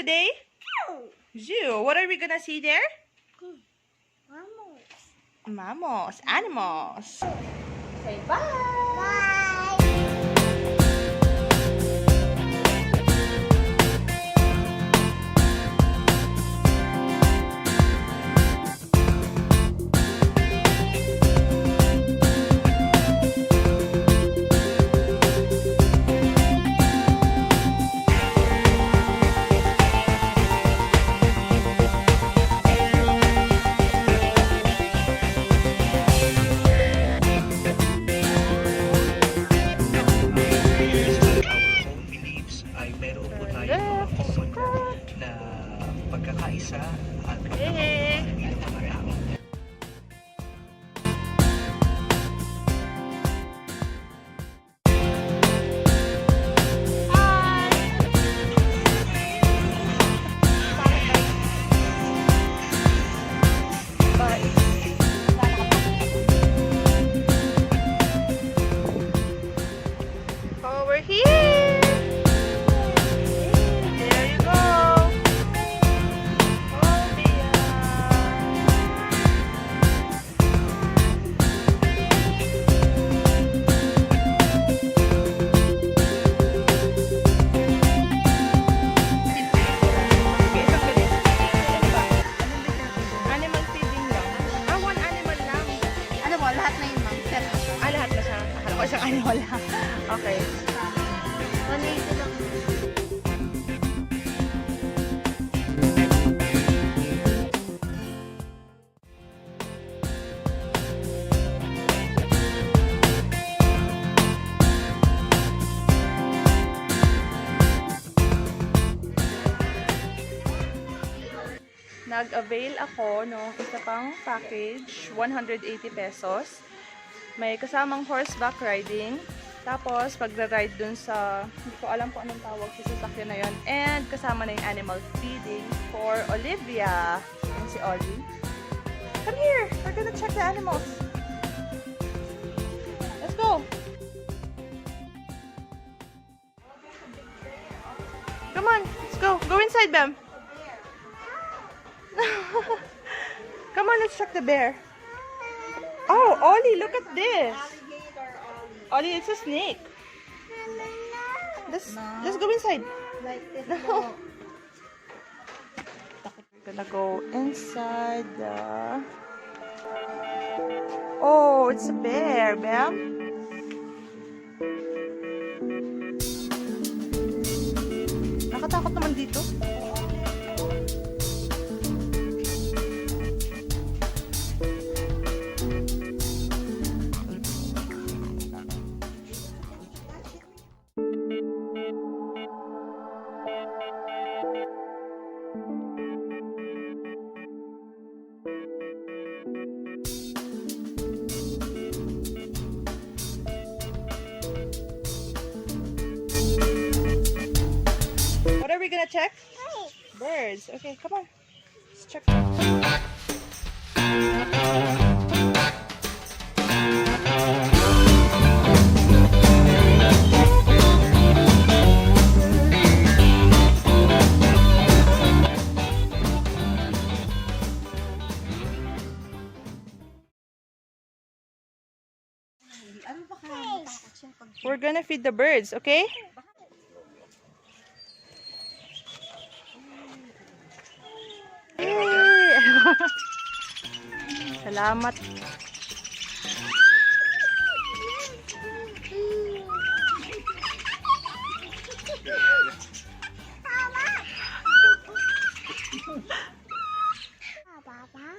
today? Zoo. What are we gonna see there? Mammals. Animals. Say bye. Pagkakaisa at pagkakaisa ng mga tao. Oh, we're here! There you go! Olivia! Animal feeding lang. Ah, one animal lang. Ano mo, lahat na yun, ma'am. Set. Ah, lahat na siya. Akala ko isang animal lang. Okay. 180 lang. Nag-avail ako ng isa pang package, 180 pesos. May kasamang horseback riding. Tapos, pag-ride dun sa, hindi ko alam kung anong tawag sa sasakyan na yun. And kasama na yung animal feeding for Olivia. Yan si Ollie. Come here! We're gonna check the animals. Let's go! Come on, let's go. Go inside, Bam. Come on, let's check the bear. Oh, Ollie, look at this. Ollie, it's a snake. Let's go inside. Like this. No. We're gonna go inside the... Oh, it's a bear, Bam. Nakatakot naman dito. What are we gonna check? Birds. Okay, come on. Let's check. Ano ba kaya matakot siya pag... We're gonna feed the birds, okay? Yay! Salamat.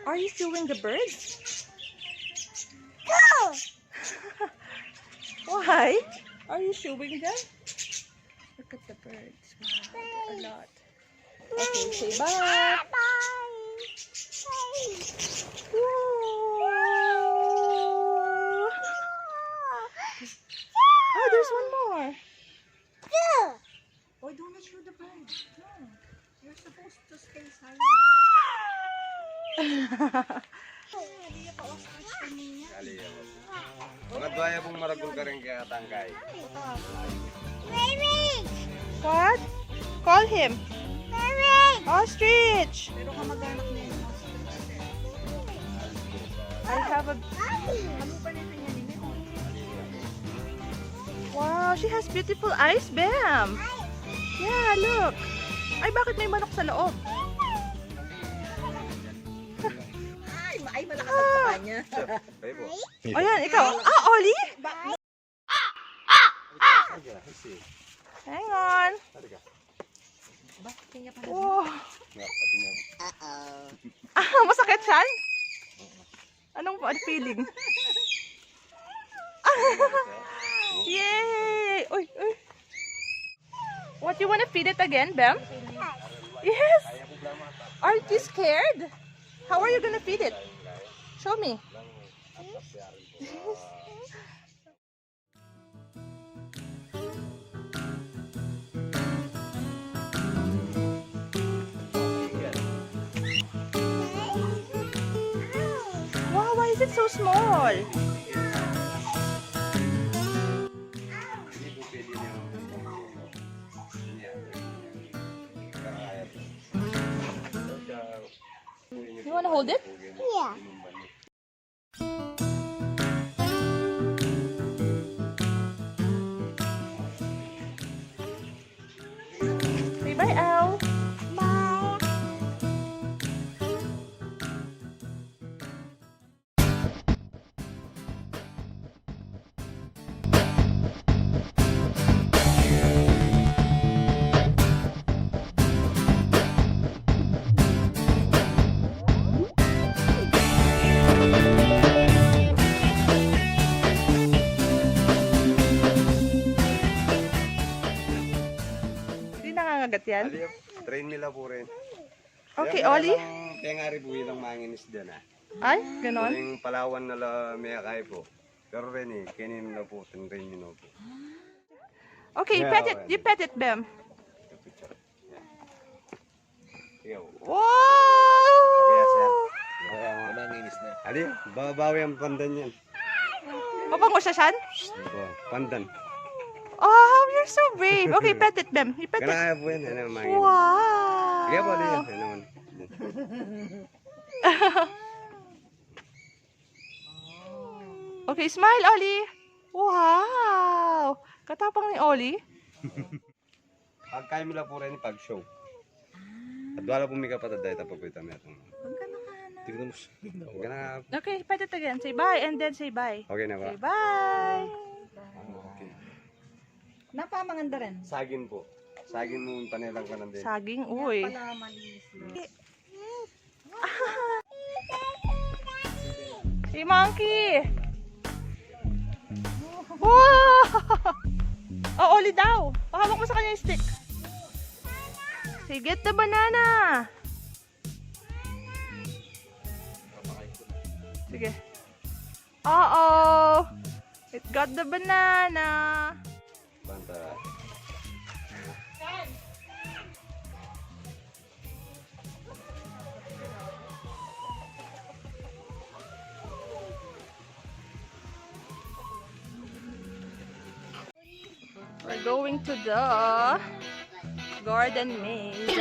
Are you showing the birds? Go! Why? Are you showing them? Look at the birds. Wow, there are a lot. Okay, say bye. Whoa. Oh, there's one more. Oh, don't show the bird. No. You're supposed to stay silent. Mga duwaya pong maragol ka rin kaya tangkay. What? Call him. Ostrich! Pero kamag-anak na yun. I have a... Ano pa nito niya nila? Wow, she has beautiful eyes, Bam! Yeah, look! Ay, bakit may manok sa loob? Ay, malakas ang papa niya. Ayan, ikaw. Ah, Ollie? Hang on. Wow. Ah, masakit siya? Anong feeling? Yay! Uy, uy. What, you wanna feed it again, Bam? Yes! Aren't you scared? How are you gonna feed it? Show me. Wow, why is it so small? You wanna hold it? Yeah. Say bye, Al. Bye. Hindi nangangagat yan? Aliyah, train nila po rin. Okay, Ollie. Kaya nga rin po ilang manginis dyan ah. Ay, ganon. Yung Palawan na la may akay po. Pero rin eh, kanin na po, tinrain nyo na po. Okay, Yeah, pet it. okay. You pet it, Bam. Ikaw. Kaya sir. Wow! Manginis na. Aliyah, babawi ang pandan yan. Mabango siya, Shan? Ito, pandan. Oh, you're so brave. Okay, pet it, Bam. You pet it. Kaya po yan, ano manginis. Wow! Kaya po Aliyah, ano naman. Okay, smile, Ollie. Wow! Katapang ni Ollie. Pagkain mo lang po rin pag-show. At wala po may kapatid dahil tapos po ito may atong. Tignan mo. Ganap. Okay, pet it again. Say bye and then say bye. Okay na ba? Say bye. Okay. Napamanganda rin. Sagin po. Sagin mo yung panilang ka din. Saging, uy. Pala malinis na. Hey, monkey! Wow! Oh, Ollie daw. Pahawak mo sa kanya yung stick. Say, get the banana. Sige. Uh-oh. It got the banana. Banta. We're going to the garden maze.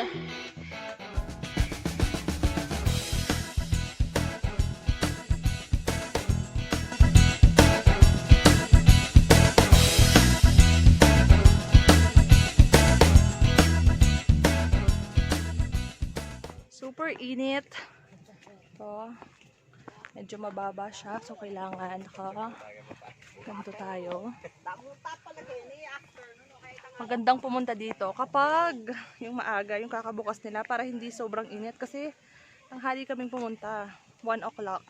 Super init. Ito. Medyo mababa siya. So, kailangan ganito tayo. Magandang pumunta dito kapag yung maaga, yung kakabukas nila para hindi sobrang init kasi tanghali kaming pumunta, 1 o'clock.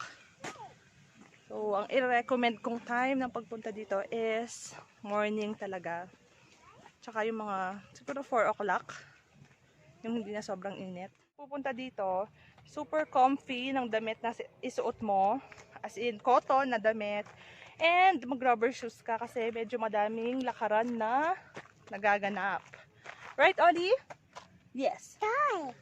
So, ang i-recommend kong time ng pagpunta dito is morning talaga. Tsaka yung mga, siguro 4 o'clock, yung hindi na sobrang init. Pupunta dito, super comfy ng damit na isuot mo, as in cotton na damit, and mag-rubber shoes ka kasi medyo madaming lakaran na nagaganap. Right, Ollie? Yes. Bye.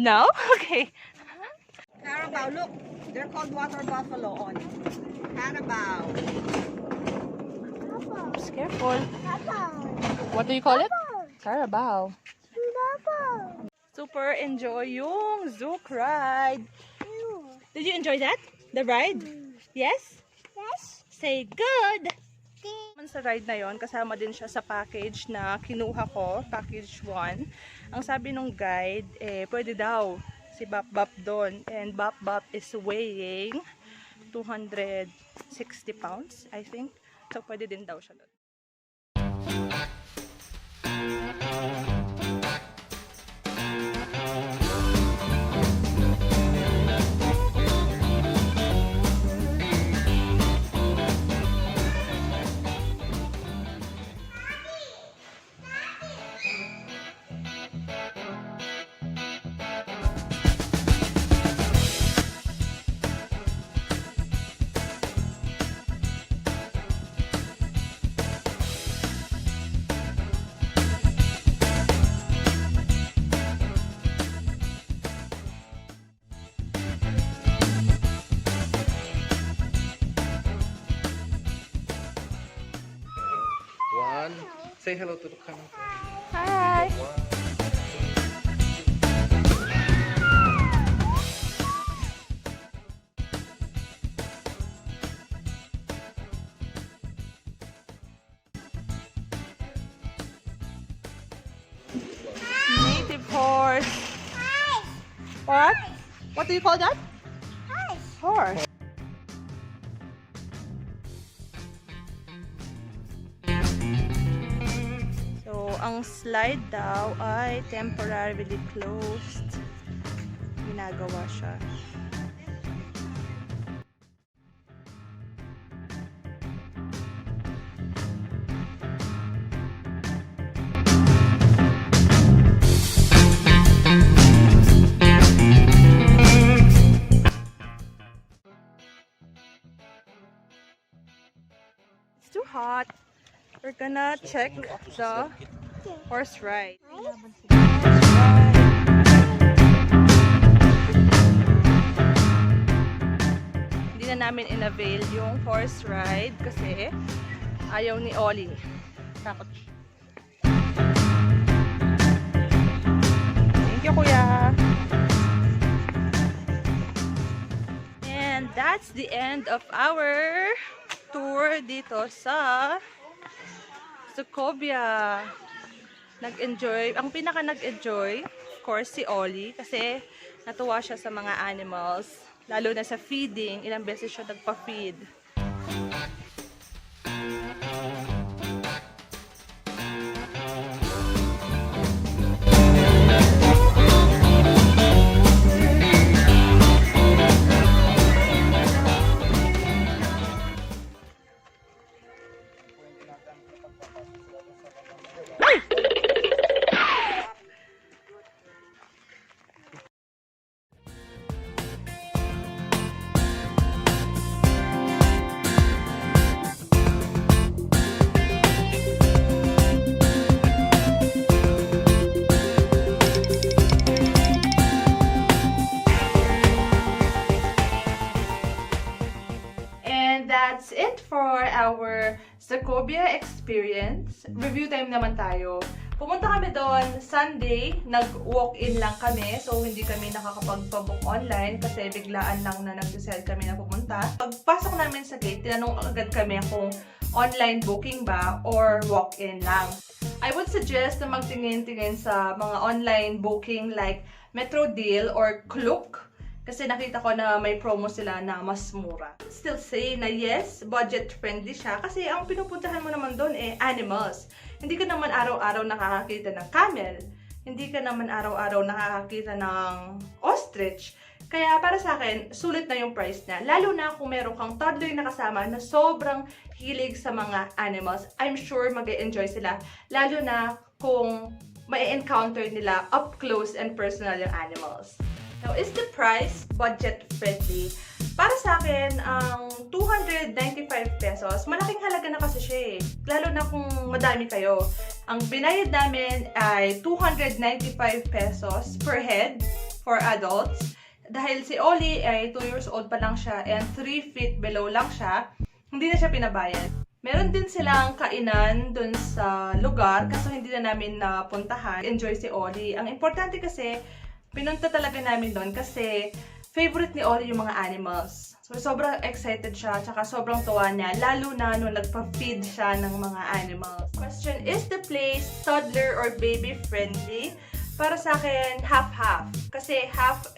Now? Okay. Carabao, look. They're called water buffalo on. Carabao. Just careful. What do you call it? Carabao. Super enjoy yung Zook ride. Did you enjoy that? The ride? Yes? Yes. Say good! Sa ride na yon, kasama din siya sa package na kinuha ko, package 1. Ang sabi nung guide, pwede daw si Bap Bap doon. And Bap Bap is weighing 260 pounds, I think. So, pwede din daw siya doon. One. Say hello to the camera. Hi! Native horse. What? What do you call that? Horse. So, ang slide daw ay temporarily closed. Ginagawa siya. It's too hot. We're gonna check the horse ride. Hindi na namin in-avail yung horse ride kasi ayaw ni Ollie. Takot siya. Thank you, kuya. And that's the end of our tour dito sa Zoocobia. Nag-enjoy. Ang pinaka nag-enjoy, of course, si Ollie. Kasi natuwa siya sa mga animals. Lalo na sa feeding. Ilang beses siya nagpa-feed. That's it for our Zoocobia experience. Review time naman tayo. Pumunta kami doon Sunday, nag-walk-in lang kami. So, hindi kami nakakapagpabook online kasi biglaan lang na nag-decide kami na pumunta. Pagpasok namin sa gate, tinanong agad kami kung online booking ba or walk-in lang. I would suggest na magtingin-tingin sa mga online booking like Metro Deal or Klook. Kasi nakita ko na may promo sila na mas mura. Still say na yes, budget-friendly siya. Kasi ang pinupuntahan mo naman doon animals. Hindi ka naman araw-araw nakakakita ng camel. Hindi ka naman araw-araw nakakakita ng ostrich. Kaya para sa akin, sulit na yung price niya. Lalo na kung meron kang toddler na kasama na sobrang hilig sa mga animals. I'm sure mag-e-enjoy sila. Lalo na kung ma-encounter nila up close and personal yung animals. Now, is the price budget-friendly? Para sa akin, ang 295 pesos, malaking halaga na kasi siya eh. Lalo na kung madami kayo. Ang binayad namin ay 295 pesos per head for adults. Dahil si Oli ay 2 years old pa lang siya and 3 feet below lang siya, hindi na siya pinabayad. Meron din silang kainan dun sa lugar kaso hindi na namin napuntahan. Enjoy si Oli. Ang importante kasi, pinunta talaga namin doon kasi favorite ni Oli yung mga animals. So, sobrang excited siya, tsaka sobrang tuwa niya, lalo na nung nagpa-feed siya ng mga animals. Question, is the place toddler or baby friendly? Para sa akin, half-half. Kasi half,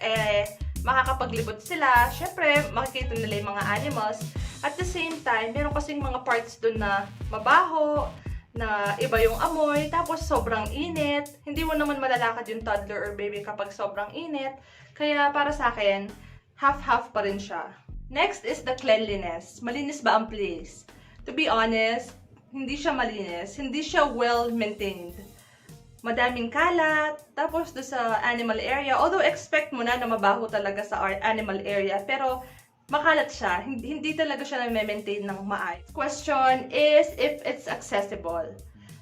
makakapaglibot sila. Syempre, makikita nila yung mga animals. At the same time, meron kasing mga parts dun na mabaho, na iba yung amoy, tapos sobrang init. Hindi mo naman malalakad yung toddler or baby kapag sobrang init. Kaya para sa akin, half-half pa rin siya. Next is the cleanliness. Malinis ba ang place? To be honest, hindi siya malinis. Hindi siya well-maintained. Madaming kalat, tapos do sa animal area, although expect mo na mabaho talaga sa animal area, pero makalat siya, hindi talaga siya na-maintain ng maayos. Question is if it's accessible.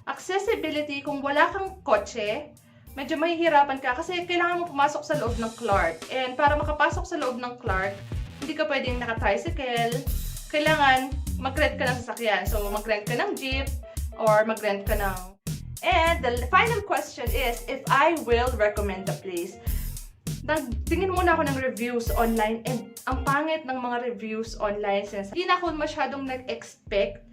Accessibility, kung wala kang kotse, medyo mahihirapan ka kasi kailangan mo pumasok sa loob ng Clark. And para makapasok sa loob ng Clark, hindi ka pwedeng naka-tricycle, kailangan mag-rent ka ng sasakyan. So mag-rent ka ng jeep, or mag-rent ka ng... And the final question is, if I will recommend the place. Tingin muna ako ng reviews online and ang pangit ng mga reviews online since hindi na ako masyadong nag-expect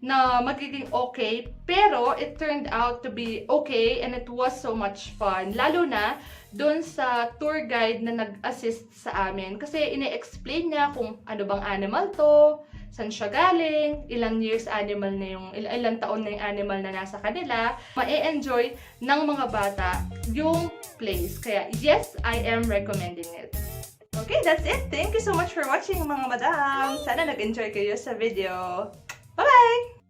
na magiging okay, pero it turned out to be okay and it was so much fun. Lalo na doon sa tour guide na nag-assist sa amin kasi ine-explain niya kung ano bang animal to, saan siya galing, ilang years animal na yung, ilang taon na yung animal na nasa kanila. Ma-enjoy ng mga bata yung place. Kaya yes, I am recommending it. Okay, that's it. Thank you so much for watching mga madam. Sana nag-enjoy kayo sa video. Bye-bye!